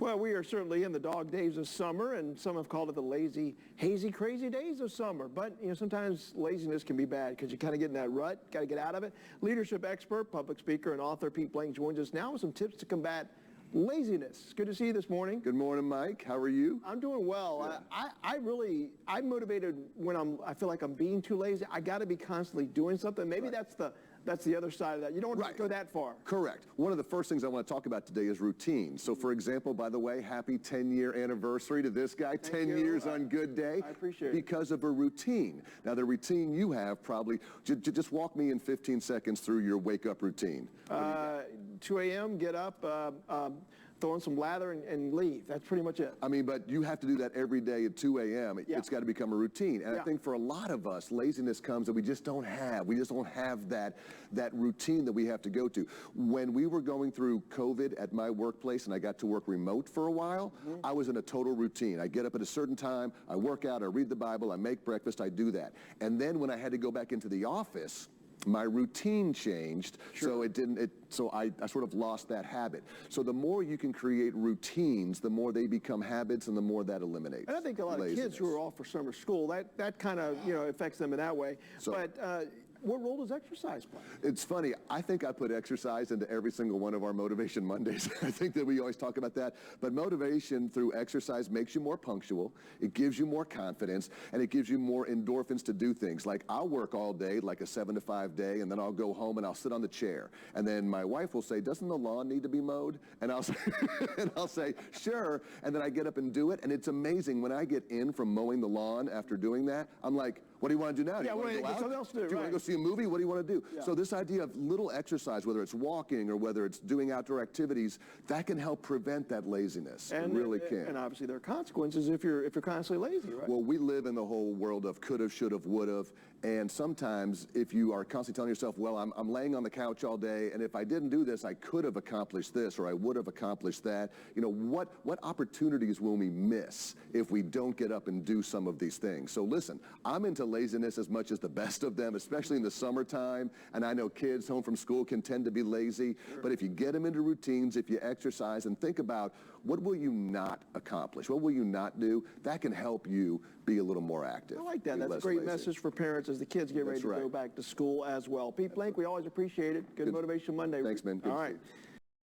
Well, we are certainly in the dog days of summer, and some have called it the lazy, hazy, crazy days of summer. But, sometimes laziness can be bad because you kind of get in that rut, got to get out of it. Leadership expert, public speaker, and author Pete Blank joins us now with some tips to combat laziness. Good to see you this morning. Good morning, Mike. How are you? I'm doing well. Yeah. I'm motivated when I feel like I'm being too lazy. I got to be constantly doing something. Maybe that's the other side of that. You don't want to go that far. Correct. One of the first things I want to talk about today is routine. So, for example, by the way, happy 10-year anniversary to this guy. Thank 10 you. year on good day. I appreciate it. Because of a routine. Now, the routine you have probably, just walk me in 15 seconds through your wake-up routine. 2 a.m., get up, throw in some lather and leave. That's pretty much it. I mean, but you have to do that every day at 2 a.m. It's got to become a routine. And I think for a lot of us, laziness comes that we just don't have. We just don't have that routine that we have to go to. When we were going through COVID at my workplace and I got to work remote for a while, I was in a total routine. I get up at a certain time, I work out, I read the Bible, I make breakfast, I do that. And then when I had to go back into the office, my routine changed, so so I sort of lost that habit. So the more you can create routines, the more they become habits and the more that eliminates. And I think a lot of kids who are off for summer school, that kind of, affects them in that way. But what role does exercise play? It's funny. I think I put exercise into every single one of our Motivation Mondays. I think that we always talk about that. But motivation through exercise makes you more punctual. It gives you more confidence, and it gives you more endorphins to do things. Like I'll work all day, like a 7 to 5 day, and then I'll go home and I'll sit on the chair. And then my wife will say, "Doesn't the lawn need to be mowed?" And I'll say, "Sure." And then I get up and do it. And it's amazing when I get in from mowing the lawn after doing that. I'm like, "What do you want to do now? Do you want to go out? Something else to do. Do you want to go see a movie? What do you want to do?" Yeah. So this idea of little exercise, whether it's walking or whether it's doing outdoor activities, that can help prevent that laziness. It really can. And obviously there are consequences if you're constantly lazy, right? Well, we live in the whole world of could've, should've, would've, and sometimes if you are constantly telling yourself, well, I'm laying on the couch all day, and if I didn't do this, I could have accomplished this, or I would have accomplished that. What opportunities will we miss if we don't get up and do some of these things? So listen, I'm into laziness as much as the best of them, especially in the summertime, and I know kids home from school can tend to be lazy, but if you get them into routines, if you exercise and think about what will you not accomplish, what will you not do, that can help you be a little more active. I like that. That's a great message for parents as the kids get ready to go back to school as well. Pete Blank, we always appreciate it. Good Motivation Monday. Thanks, man. All right.